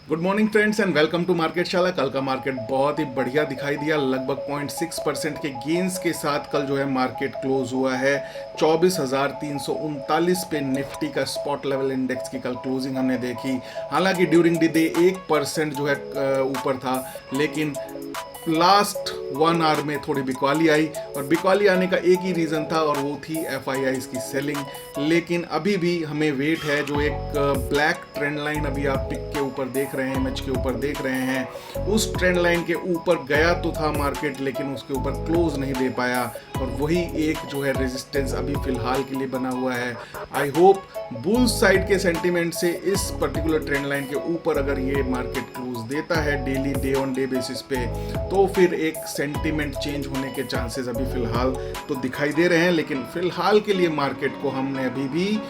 Good morning friends and welcome to Market Shala. कल का market बहुत ही बढ़िया दिखाई दिया, लगभग 0.6% के गेंस के साथ कल जो है मार्केट क्लोज हुआ है 24,339 पे। निफ्टी का स्पॉट लेवल इंडेक्स की कल क्लोजिंग हमने देखी, हालांकि ड्यूरिंग द डे 1% जो है ऊपर था, लेकिन लास्ट 1 आवर में थोड़ी बिकवाली आई और बिकवाली आने का एक ही रीज़न था और वो थी एफआईआईज़ की सेलिंग। लेकिन अभी भी हमें वेट है, जो एक ब्लैक ट्रेंड लाइन अभी आप पिक के ऊपर देख रहे हैं, इमेज के ऊपर देख रहे हैं, उस ट्रेंड लाइन के ऊपर गया तो था मार्केट, लेकिन उसके ऊपर क्लोज नहीं दे पाया और वही एक जो है रेजिस्टेंस अभी फिलहाल के लिए बना हुआ है। आई होप बुल्स साइड के सेंटीमेंट से इस पर्टिकुलर ट्रेंड लाइन के ऊपर अगर ये मार्केट क्लोज देता है daily day on day basis पे, तो फिर एक सेंटीमेंट चेंज होने के चांसेस अभी फिलहाल तो दिखाई दे रहे हैं। लेकिन फिलहाल के लिए मार्केट को हमने अभी भी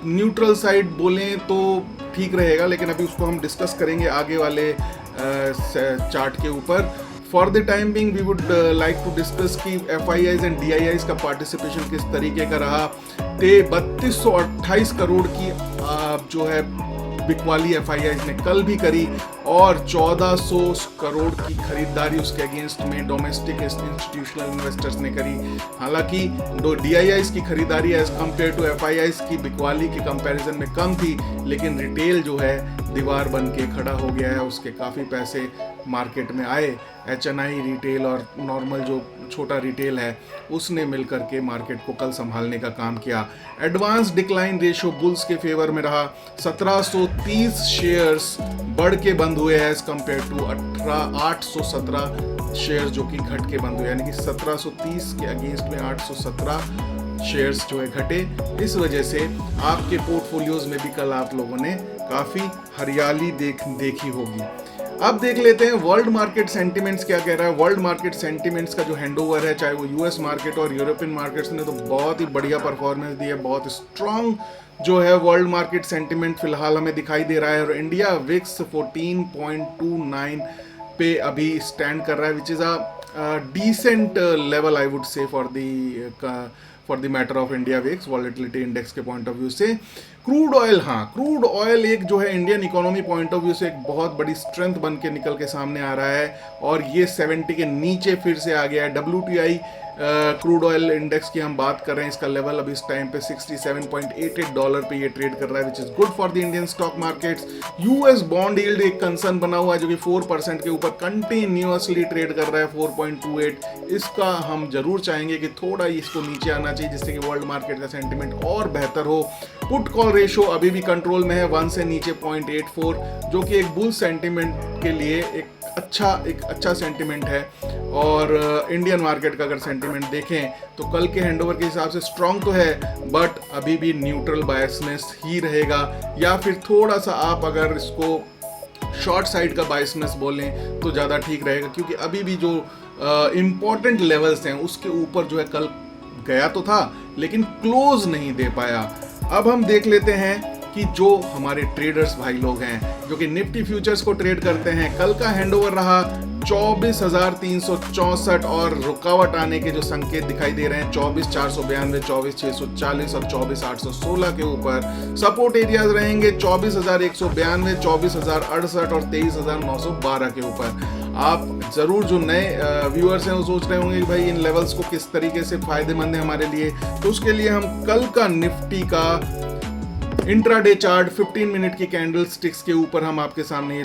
न्यूट्रल साइड बोलें तो ठीक रहेगा, लेकिन अभी उसको हम डिस्कस करेंगे आगे वाले चार्ट के ऊपर। For the time being we would like to discuss कि एफआईआईज एंड डीआईआईज का पार्टिसिपेशन किस तरीके का रहा। 3228 करोड़ की जो है बिकवाली एफआईआईज ने कल भी करी और 1400 करोड़ की खरीदारी उसके अगेंस्ट में डोमेस्टिक इंस्टीट्यूशनल इन्वेस्टर्स ने करी। हालांकि डीआईआईज की खरीदारी एज कंपेयर टू एफआईआईज की बिकवाली के कंपैरिजन में कम थी, लेकिन रिटेल जो है दीवार बन के खड़ा हो गया है, उसके काफ़ी पैसे मार्केट में आए। एचएनआई रिटेल और नॉर्मल जो छोटा रिटेल है उसने मिलकर के मार्केट को कल संभालने का काम किया। एडवांस डिक्लाइन रेशियो बुल्स के फेवर में रहा, 1730 शेयर्स बढ़ के बंद हुए हैं एज कंपेयर टू 817 शेयर्स जो कि घट के बंद हुए, यानी कि 1730 के अगेंस्ट में 817 शेयर्स जो है घटे। इस वजह से आपके पोर्टफोलियोज में भी कल आप लोगों ने काफ़ी हरियाली देखी होगी। अब देख लेते हैं वर्ल्ड मार्केट सेंटिमेंट्स क्या कह रहा है। वर्ल्ड मार्केट सेंटिमेंट्स का जो हैंडओवर है, चाहे वो यूएस मार्केट और यूरोपियन मार्केट्स ने तो बहुत ही बढ़िया परफॉर्मेंस दी है, बहुत स्ट्रॉन्ग जो है वर्ल्ड मार्केट सेंटिमेंट फिलहाल हमें दिखाई दे रहा है। और इंडिया विक्स 14.29 पे अभी स्टैंड कर रहा है, which is a decent level I would say for the matter of India VIX volatility index के पॉइंट ऑफ व्यू से। क्रूड ऑयल, हाँ क्रूड ऑयल एक जो है Indian economy point of view से एक बहुत बड़ी स्ट्रेंथ बन के निकल के सामने आ रहा है और ये 70 के नीचे फिर से आ गया है। WTI क्रूड ऑयल इंडेक्स की हम बात कर रहे हैं, इसका लेवल अभी इस टाइम पे $67.88 पे ये ट्रेड कर रहा है, which is good for the Indian stock markets. US bond yield एक कंसर्न बना हुआ है जो कि 4% के ऊपर कंटिन्यूअसली ट्रेड कर रहा है, 4.28। इसका हम जरूर चाहेंगे कि थोड़ा इसको नीचे आना चाहिए जिससे कि वर्ल्ड मार्केट का सेंटिमेंट और बेहतर हो। पुट कॉल रेशियो अभी भी कंट्रोल में है, 1 से नीचे 0.84, जो कि एक बुल सेंटिमेंट के लिए एक अच्छा सेंटिमेंट है। और इंडियन मार्केट का अगर सेंटिमेंट देखें तो कल के हैंडओवर के हिसाब से स्ट्रांग तो है, बट अभी भी न्यूट्रल बायसनेस ही रहेगा, या फिर थोड़ा सा आप अगर इसको शॉर्ट साइड का बायसनेस बोलें तो ज़्यादा ठीक रहेगा, क्योंकि अभी भी जो इम्पॉर्टेंट लेवल्स हैं उसके ऊपर जो है कल गया तो था लेकिन क्लोज नहीं दे पाया। अब हम देख लेते हैं कि जो हमारे ट्रेडर्स भाई लोग हैं जो कि निफ्टी फ्यूचर्स को ट्रेड करते हैं, कल का हैंडओवर रहा 24,364 और रुकावट आने के जो संकेत दिखाई दे रहे हैं 24,492, 24,640 और 24,816 के ऊपर। सपोर्ट एरियाज रहेंगे 24,192, 24,068 और 23,912 के ऊपर। आप जरूर जो नए व्यूअर्स हैं वो सोच रहे होंगे कि भाई इन लेवल्स को किस तरीके से फायदेमंद है हमारे लिए, तो उसके लिए हम कल का निफ्टी का इंट्राडे चार्ट 15 मिनट की कैंडल स्टिक्स के ऊपर हम आपके सामने ये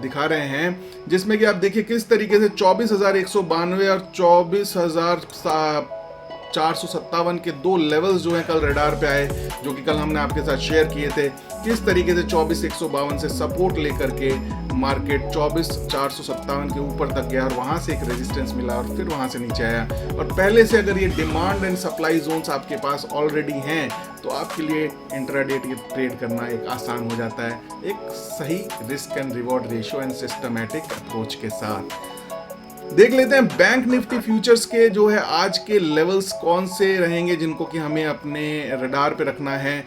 दिखा रहे हैं, जिसमें कि आप देखिए किस तरीके से 24,192 और 24,457 के दो लेवल्स जो हैं कल रडार पे आए, जो कि कल हमने आपके साथ शेयर किए थे। किस तरीके से 24,152 से सपोर्ट लेकर के मार्केट 24,457 के ऊपर तक गया और वहां से एक रेजिस्टेंस मिला और फिर वहां से नीचे आया। और पहले से अगर ये डिमांड एंड सप्लाई जोन्स आपके पास ऑलरेडी हैं तो आपके लिए इंट्राडे ट्रेड करना एक आसान हो जाता है, एक सही risk and reward ratio and systematic approach के साथ। देख लेते हैं बैंक निफ्टी फ्यूचर्स के जो है आज के लेवल्स कौन से रहेंगे जिनको कि हमें अपने रडार पे रखना है।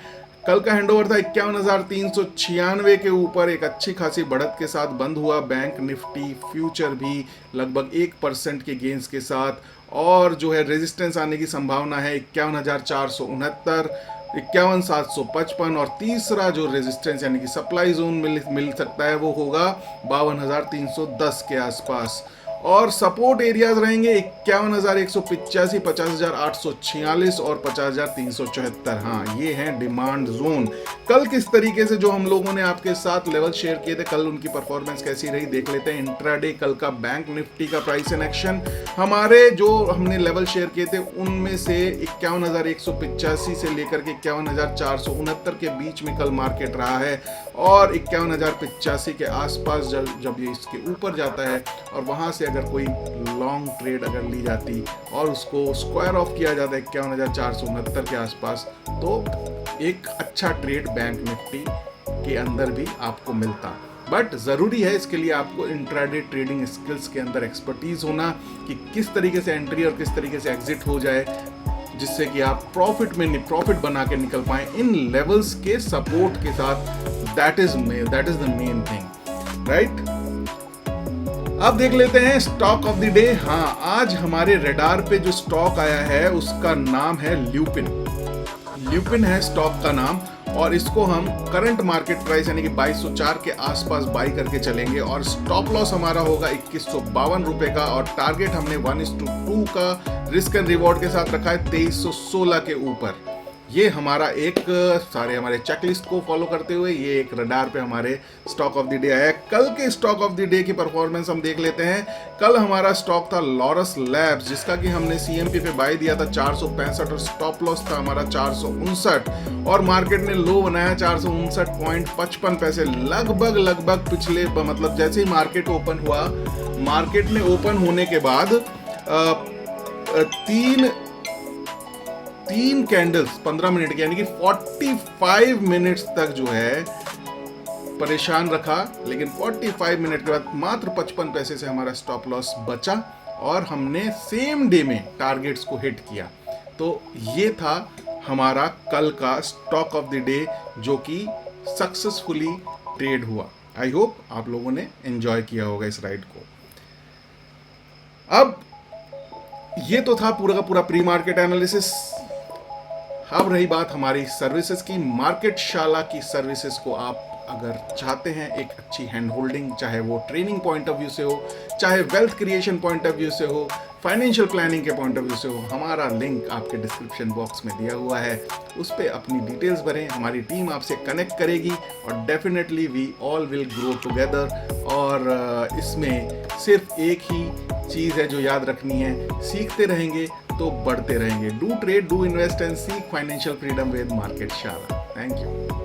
कल का हैंडओवर था 51,396 के ऊपर, एक अच्छी खासी बढ़त के साथ बंद हुआ बैंक निफ्टी फ्यूचर भी लगभग 1% के गेंस के साथ, और जो है रेजिस्टेंस आने की संभावना है 51,469, 51,755 और तीसरा जो रेजिस्टेंस यानी कि सप्लाई जोन मिल सकता है वो होगा 52,310 के आसपास। और सपोर्ट एरियाज रहेंगे 51,185, 50,846 और 50,374। हाँ, ये हैं डिमांड जोन। कल किस तरीके से जो हम लोगों ने आपके साथ लेवल शेयर किए थे, कल उनकी परफॉर्मेंस कैसी रही देख लेते हैं। इंट्राडे कल का बैंक निफ्टी का प्राइस इन एक्शन, हमारे जो हमने लेवल शेयर किए थे उनमें से 51,185 से लेकर के 51,469 के बीच में कल मार्केट रहा है, और 51,085 के आसपास जब ये इसके ऊपर जाता है और वहां से अगर कोई लॉन्ग ट्रेड अगर ली जाती और उसको स्क्वायर ऑफ किया जाता है 51,469 के आसपास, तो एक अच्छा ट्रेड बैंक निफ्टी के अंदर भी आपको मिलता। बट ज़रूरी है इसके लिए आपको इंट्राडे ट्रेडिंग स्किल्स के अंदर एक्सपर्टीज होना कि किस तरीके से एंट्री और किस तरीके से एग्जिट हो जाए, जिससे कि आप प्रॉफिट बना के निकल पाए इन लेवल्स के सपोर्ट के साथ। That is the main thing, right. अब देख लेते हैं स्टॉक ऑफ द डे। हाँ, आज हमारे रडार पे जो स्टॉक आया है उसका नाम है ल्यूपिन है स्टॉक का नाम, और इसको हम करंट मार्केट प्राइस यानी कि 2204 के आसपास बाई करके चलेंगे, और स्टॉप लॉस हमारा होगा 2152 रुपए का, और टारगेट हमने 1:2 का रिस्क एंड रिवॉर्ड के साथ रखा है 2316 के ऊपर। ये हमारा सारे हमारे चेकलिस्ट को फॉलो करते हुए ये एक रडार पे हमारे स्टॉक ऑफ द डे आया है। कल के स्टॉक ऑफ द डे की परफॉर्मेंस हम देख लेते हैं। कल हमारा स्टॉक था लॉरस लैब्स, जिसका कि हमने सीएमपी पे बाय दिया था 465 और स्टॉप लॉस था हमारा 459, और मार्केट ने लो बनाया 459.55 पैसे। लगभग पिछले मतलब जैसे ही मार्केट ओपन हुआ, मार्केट ने ओपन होने के बाद तीन कैंडल्स 15 मिनट के यानी कि 45 मिनट्स तक जो है परेशान रखा, लेकिन 45 मिनट के बाद मात्र 55 पैसे से हमारा स्टॉप लॉस बचा और हमने सेम डे में टारगेट्स को हिट किया। तो ये था हमारा कल का स्टॉक ऑफ द डे जो कि सक्सेसफुली ट्रेड हुआ। आई होप आप लोगों ने एंजॉय किया होगा इस राइड को। अब ये तो था पूरा का पूरा प्री मार्केट एनालिसिस। अब रही बात हमारी सर्विसेज की। मार्केट शाला की सर्विसेज को आप अगर चाहते हैं एक अच्छी हैंड होल्डिंग, चाहे वो ट्रेनिंग पॉइंट ऑफ व्यू से हो, चाहे wealth creation point of view से हो, फाइनेंशियल प्लानिंग के पॉइंट ऑफ व्यू से हो, हमारा लिंक आपके डिस्क्रिप्शन बॉक्स में दिया हुआ है। उस पर अपनी डिटेल्स भरें, हमारी टीम आपसे कनेक्ट करेगी और definitely we all will grow together. और इसमें सिर्फ एक ही चीज़ है जो याद रखनी है, सीखते रहेंगे तो बढ़ते रहेंगे। Do trade, do invest and seek financial freedom with market Shala. Thank you.